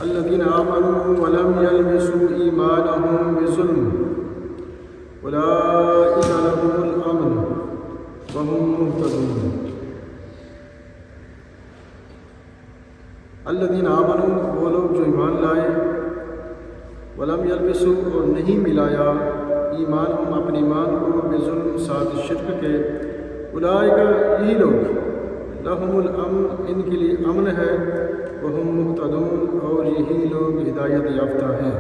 الذين آمنوا ولم يلبسوا إيمانهم بظلم أولئك لهم الأمن وهم مهتدون۔ الذين آمنوا، وہ لوگ جو ایمان لائے، ولم یلبسوا، اور نہیں ملایا، ایمان ہم اپنے ایمان کو بظلم، ساتھ شرک کے، اولئک، یہی لوگ، لہم الامن، ان کے لیے امن ہے، وہم مہتدون، اور یہی لوگ ہدایت یافتہ ہیں۔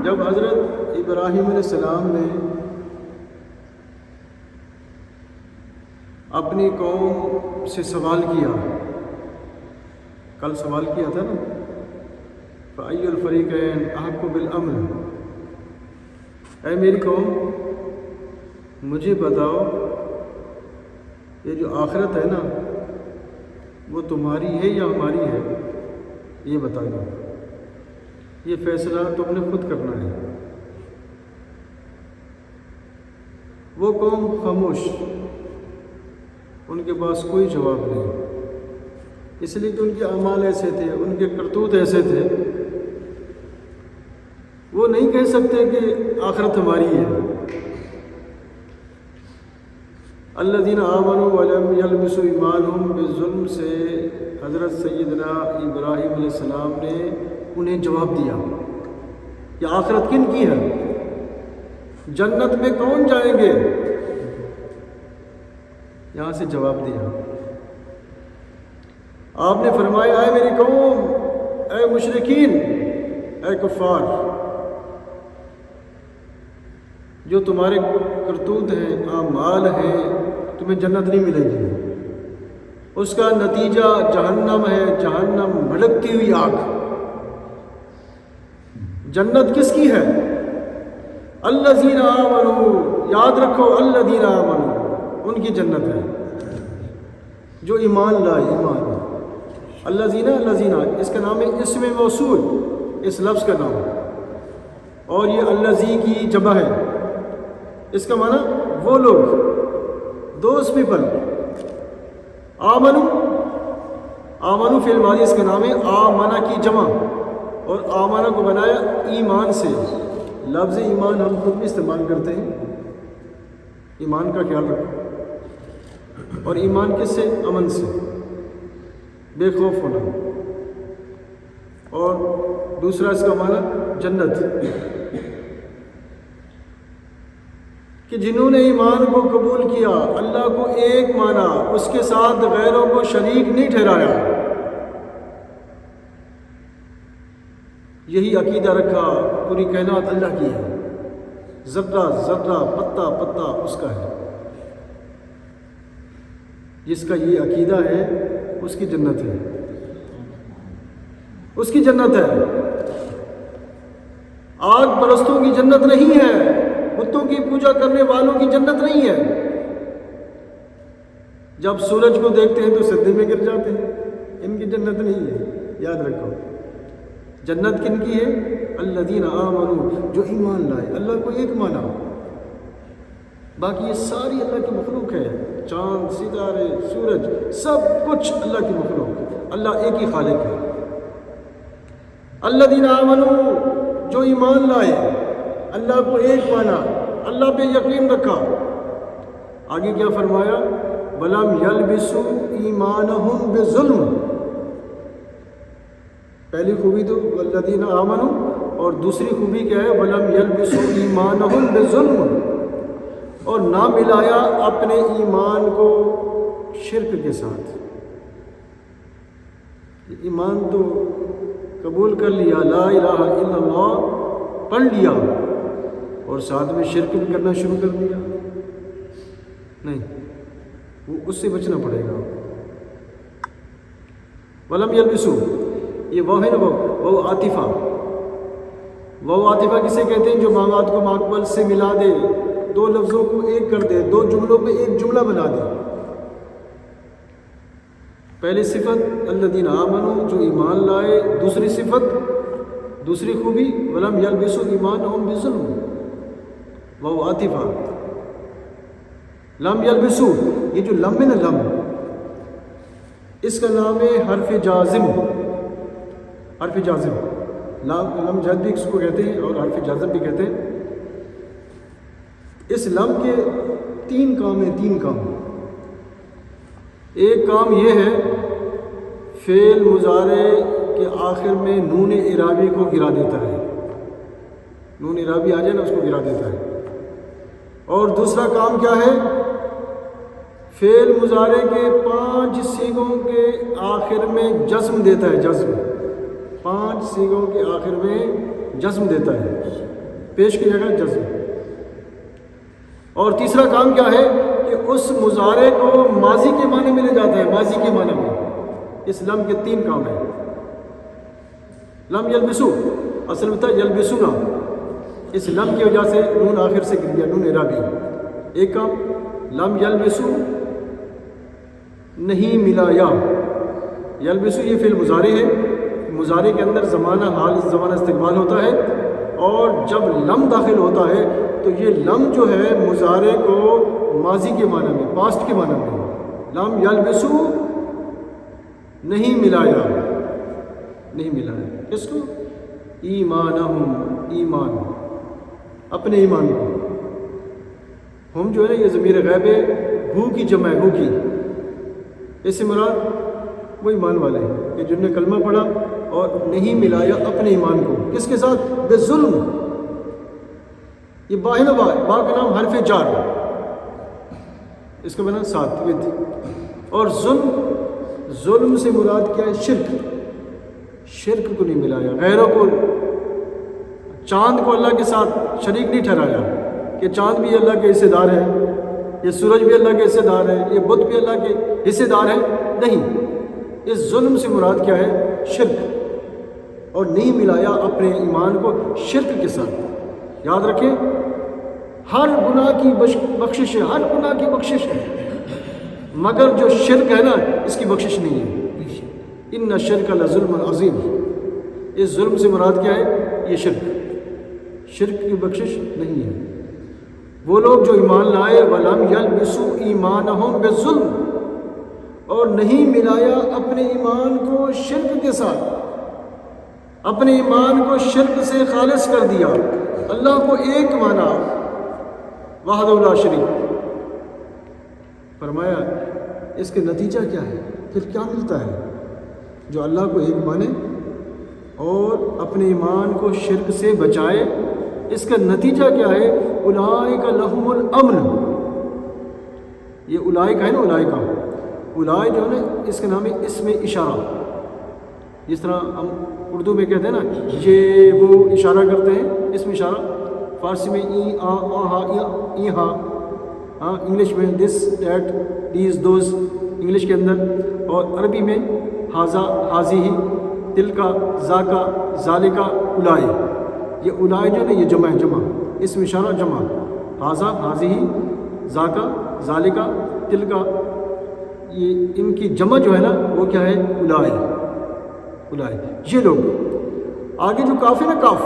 جب حضرت ابراہیم علیہ السلام نے اپنی قوم سے سوال کیا، کل سوال کیا تھا نا، فَأَيُّ الْفَرِيقَيْنِ أَحَقُّ بِالْأَمْنِ، اے میری قوم مجھے بتاؤ، یہ جو آخرت ہے نا وہ تمہاری ہے یا ہماری ہے، یہ بتا دو، یہ فیصلہ تم نے خود کرنا ہے۔ وہ قوم خاموش، ان کے پاس کوئی جواب نہیں، اس لیے کہ ان کے اعمال ایسے تھے، ان کے کرتوت ایسے تھے، وہ نہیں کہہ سکتے کہ آخرت ہماری ہے۔ الذین آمنوا ولم یلبسوا ایمانہم بالظلم سے حضرت سیدنا ابراہیم علیہ السلام نے انہیں جواب دیا کہ آخرت کن کی ہے، جنت میں کون جائیں گے، یہاں سے جواب دیا۔ آپ نے فرمایا، اے میری قوم، اے مشرکین، اے کفار، جو تمہارے کرتوت ہیں، اعمال ہیں، تمہیں جنت نہیں ملے گی، اس کا نتیجہ جہنم ہے، جہنم بھڑکتی ہوئی آگ۔ جنت کس کی ہے؟ الذین آمنوا، یاد رکھو، الذین آمنوا، ان کی جنت ہے جو ایمان لائے، ایمان۔ الذین، الذین، اس کا نام ہے اسم موصول، اس لفظ کا نام، اور یہ الذی کی جمع ہے، اس کا معنی وہ لوگ، دوز پیپل۔ آمنو، آمنو فعل ماضی، اس کا نام ہے آمنہ کی جمع، اور آمنہ کو بنایا ایمان سے۔ لفظ ایمان ہم خود بھی استعمال کرتے ہیں، ایمان کا خیال رکھو، اور ایمان کس سے؟ امن سے، بے خوف ہونا۔ اور دوسرا اس کا معنی جنت، کہ جنہوں نے ایمان کو قبول کیا، اللہ کو ایک مانا، اس کے ساتھ غیروں کو شریک نہیں ٹھہرایا، یہی عقیدہ رکھا، پوری کائنات اللہ کی ہے، ذرہ ذرہ، پتا پتا اس کا ہے، جس کا یہ عقیدہ ہے اس کی جنت ہے، اس کی جنت ہے۔ آگ پرستوں کی جنت نہیں ہے، بتوں کی پوجا کرنے والوں کی جنت نہیں ہے۔ جب سورج کو دیکھتے ہیں تو سجدے میں گر جاتے ہیں، ان کی جنت نہیں ہے، یاد رکھو۔ جنت کن کی ہے؟ الذین آمنوا، جو ایمان لائے، اللہ کو ایک مانا، باقی یہ ساری اللہ کی مخلوق ہے، چاند، ستارے، سورج، سب کچھ اللہ کی مخلوق، اللہ ایک ہی خالق ہے۔ الذین آمنوا، جو ایمان لائے، اللہ کو ایک مانا، اللہ پہ یقین رکھا۔ آگے کیا فرمایا؟ وَلَمْ يَلْبِسُوا إِيمَانَهُمْ بِظُلْمٍ، پہلی خوبی تو الذین آمنوا، اور دوسری خوبی کیا ہے؟ وَلَمْ يَلْبِسُوا إِيمَانَهُمْ بِظُلْمٍ، اور نہ ملایا اپنے ایمان کو شرک کے ساتھ۔ ایمان تو قبول کر لیا، لا الہ الا اللہ پڑھ لیا، اور ساتھ میں شرک بھی کرنا شروع کر دیا، نہیں، وہ اس سے بچنا پڑے گا۔ ولم یلبسو، یہ وہ ہے نا، وہ عاطفہ، وہ عاطفہ کسے کہتے ہیں؟ جو ماوات کو ماقبل سے ملا دے، دو لفظوں کو ایک کر دے، دو جملوں پہ ایک جملہ بنا دے۔ پہلی صفت الذین آمنوا، جو ایمان لائے، دوسری صفت، دوسری خوبی ولم یلبسوا ایمانہم بظلم، وہ عاطفہ۔ لم یلبسوا، یہ جو لم ہے نا، لم اس کا نام ہے حرف جازم. حرف جازم لم جد بھی اس کو کہتے ہیں اور حرف جازم بھی کہتے ہیں. اس لم کے 3 کام ہیں. 3 کام. ایک کام یہ ہے فعل مضارع کے آخر میں نون اعرابی کو گرا دیتا ہے. نون اعرابی آ جائے نا اس کو گرا دیتا ہے. اور دوسرا کام کیا ہے؟ فعل مضارع کے 5 صیغوں کے آخر میں جزم دیتا ہے. جزم 5 صیغوں کے آخر میں جزم دیتا ہے. پیش کی جگہ جزم. اور تیسرا کام کیا ہے کہ اس مضارع کو ماضی کے معنی میں لے جاتا ہے. ماضی کے معنی میں. اس لم کے 3 کام ہیں. لم یلبسو اصل میں تھا یلبسونا. اس لم کی وجہ سے نون آخر سے گر گیا. نون اعرابی. ایک کام لم یلبسو نہیں ملایا. یلبسو یہ فعل مضارع ہے. مضارع کے اندر زمانہ حال زمانہ استقبال ہوتا ہے. اور جب لم داخل ہوتا ہے تو یہ لم جو ہے مضارع کو ماضی کے معنی میں پاسٹ کے معنی میں. لم یلبسو نہیں ملایا. نہیں ملایا کس کو؟ ایمانہم. ایمان اپنے ایمان کو. ہم جو ہے نا یہ ضمیر غیب ہے. ہو کی جمع ہے. ہو کی اس سے مراد وہ ایمان والے ہیں کہ جن نے کلمہ پڑھا اور نہیں ملایا اپنے ایمان کو. کس کے ساتھ؟ بے ظلم. یہ با ہے نا با. با کا نام حرف جار. اس کا بنا ساتھ ود. اور ظلم سے مراد کیا ہے؟ شرک. شرک کو نہیں ملایا. غیروں کو چاند کو اللہ کے ساتھ شریک نہیں ٹھہرایا کہ چاند بھی اللہ کے حصے دار ہے, یہ سورج بھی اللہ کے حصے دار ہے, یہ بت بھی اللہ کے حصے دار ہے. نہیں, اس ظلم سے مراد کیا ہے؟ شرک. اور نہیں ملایا اپنے ایمان کو شرک کے ساتھ. یاد رکھیں ہر گناہ کی بخشش ہے. ہر گناہ کی بخشش ہے, مگر جو شرک ہے نا اس کی بخشش نہیں ہے. ان الشرک لظلم عظیم. اس ظلم سے مراد کیا ہے؟ یہ شرک. شرک کی بخشش نہیں ہے. وہ لوگ جو ایمان لائے وَلَمْ يَلْبِسُوا إِيمَانَهُمْ بِالظُّلْمِ, اور نہیں ملایا اپنے ایمان کو شرک کے ساتھ. اپنے ایمان کو شرک سے خالص کر دیا. اللہ کو ایک مانا وحدہ لا شریک. فرمایا اس کے نتیجہ کیا ہے؟ پھر کیا ملتا ہے؟ جو اللہ کو ایک مانے اور اپنے ایمان کو شرک سے بچائے, اس کا نتیجہ کیا ہے؟ اولئک لہم الامن. یہ اولئک ہے نا, اولئک اولئک جو ہے نا اس کا نام ہے اسم اشارہ. جس طرح ہم اردو میں کہتے ہیں نا یہ وہ اشارہ کرتے ہیں, اسم اشارہ. فارسی میں ای آ ہا ای ہا, ہاں انگلش میں this that these those English کے اندر, اور عربی میں ہاذا ہاذی ہی, تلکا ذاکا ذالکا اولائے. یہ اولائے جو ہے نا یہ جمع ہے, جمع اسم اشارہ جمع. ہاذا ہاذی ہی, ذاکا ذالکا تلکا, یہ ان کی جمع جو ہے نا وہ کیا ہے؟ اولائے. اولائے یہ لوگ. آگے جو کاف ہے نا کاف,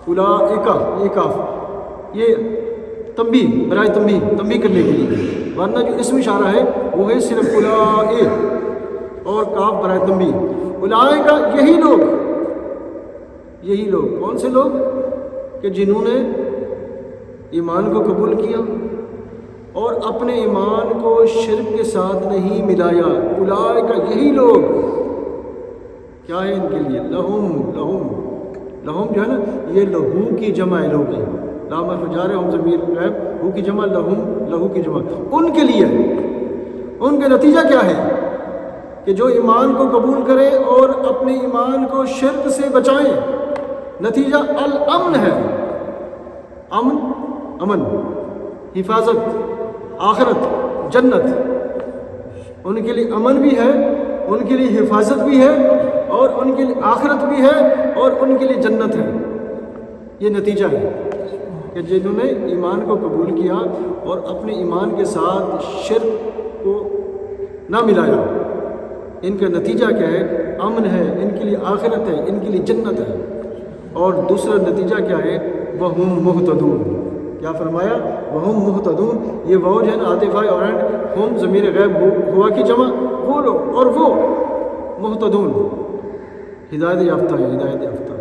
اولائکا, یہ کاف یہ تنبیہ برائے تنبیہ کرنے کے لیے. ورنہ جو اسم اشارہ ہے وہ ہے صرف اولائے, اور کاف برائے تنبیہ. اولائکا یہی لوگ. یہی لوگ کون سے لوگ؟ کہ جنہوں نے ایمان کو قبول کیا اور اپنے ایمان کو شرک کے ساتھ نہیں ملایا. اولئک یہی لوگ کیا ہے ان کے لیے؟ لہم جو ہے نا یہ لہو کی جمع ہے. لہو کی لام حرف جار ہم ضمیر غیب, ہو کی جمع لہو کی جمع. ان کے لیے ان کا نتیجہ کیا ہے؟ کہ جو ایمان کو قبول کرے اور اپنے ایمان کو شرک سے بچائیں. نتیجہ الامن ہے. امن, حفاظت, آخرت, جنت. ان کے لیے امن بھی ہے, ان کے لیے حفاظت بھی ہے, اور ان کے لیے آخرت بھی ہے, اور ان کے لیے جنت ہے. یہ نتیجہ ہے کہ جنہوں نے ایمان کو قبول کیا اور اپنے ایمان کے ساتھ شرک کو نہ ملایا, ان کا نتیجہ کیا ہے؟ امن ہے, ان کے لیے آخرت ہے, ان کے لیے جنت ہے. اور دوسرا نتیجہ کیا ہے؟ وَهُمْ مُهْتَدُونَ. کیا فرمایا؟ وہم محتدون، یہ واو جو ہے نا عاطفہ اور ہم ضمیر غیب ہوا کی جمع، وہ لوگ اور وہ محتدون ہدایت یافتہ ہے، ہدایت یافتہ۔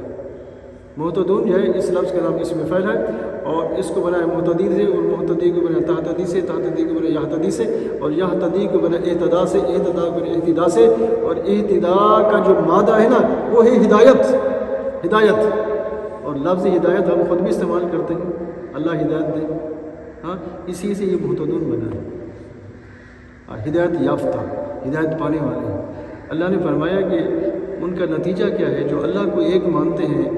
محتدون جو ہے اس لفظ کا نام اسم فاعل ہے، اور اس کو بنایا محتدی سے، اور محتدی کو بنایا تہتدی سے، تہتدی کو بنایا یہتدی سے، اور یہتدی کو بنایا اہتدا سے، اہتدا کو بنایا اہتدا سے، اور اہتدا کا جو مادہ ہے نا وہ ہے ہدایت، ہدایت۔ اور لفظ ہدایت ہم خود بھی استعمال کرتے ہیں، اللہ ہدایت دے، ہاں اسی سے یہ محتدون بنا ہے، ہدایت یافتہ، ہدایت پانے والے۔ اللہ نے فرمایا کہ ان کا نتیجہ کیا ہے، جو اللہ کو ایک مانتے ہیں،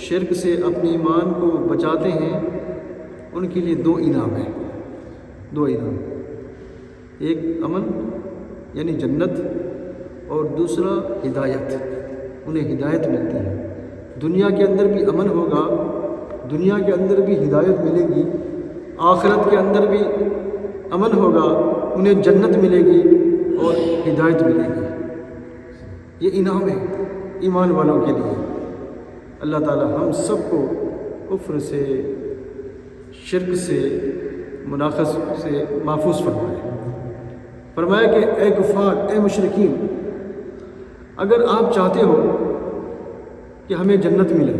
شرک سے اپنے ایمان کو بچاتے ہیں، ان کے لیے 2 انعام ہیں، 2 انعام، ایک امن یعنی جنت، اور دوسرا ہدایت، انہیں ہدایت ملتی ہے۔ دنیا کے اندر بھی امن ہوگا، دنیا کے اندر بھی ہدایت ملے گی، آخرت کے اندر بھی امن ہوگا، انہیں جنت ملے گی اور ہدایت ملے گی۔ یہ انعام ہے ایمان والوں کے لیے۔ اللہ تعالی ہم سب کو کفر سے، شرک سے، مناقض سے محفوظ فرمائے۔ فرمایا کہ اے کفار، اے مشرکین، اگر آپ چاہتے ہو کہ ہمیں جنت ملے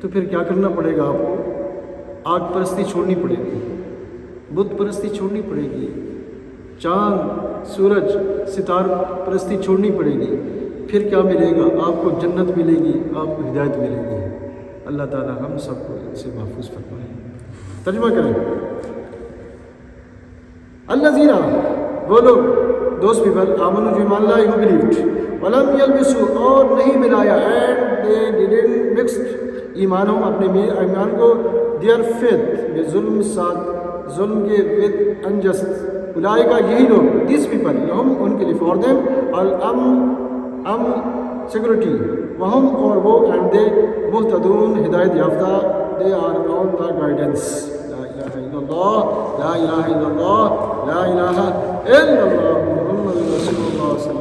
تو پھر کیا کرنا پڑے گا؟ آپ کو آگ پرستی چھوڑنی پڑے گی، بت پرستی چھوڑنی پڑے گی، چاند سورج ستار پرستی چھوڑنی پڑے گی، پھر کیا ملے گا؟ آپ کو جنت ملے گی، آپ کو ہدایت ملے گی۔ اللہ تعالی ہم سب کو ان سے محفوظ فرمائے۔ ترجمہ کریں۔ الذین، وہ لوگ، دوز پیپل، آمنوا جو ایمان لائے، who believed، ولم یلبسوا، اور نہیں ملایا، and they didn't mixed ایمانہم، اپنے ایمان کو، their faith، بے ظلم، ساتھ ظلم کے، with unjust، اولئک یہی لوگ، these people، لہم ان کے لیے، for them، سیکورٹی، وہم اور وہ، اینڈ دے محتدون ہدایت یافتہ، they are on the guidance. لا الہ الا اللہ، لا الہ الا اللہ، لا الہ الا اللہ، محمد رسول اللہ صلی اللہ علیہ وسلم۔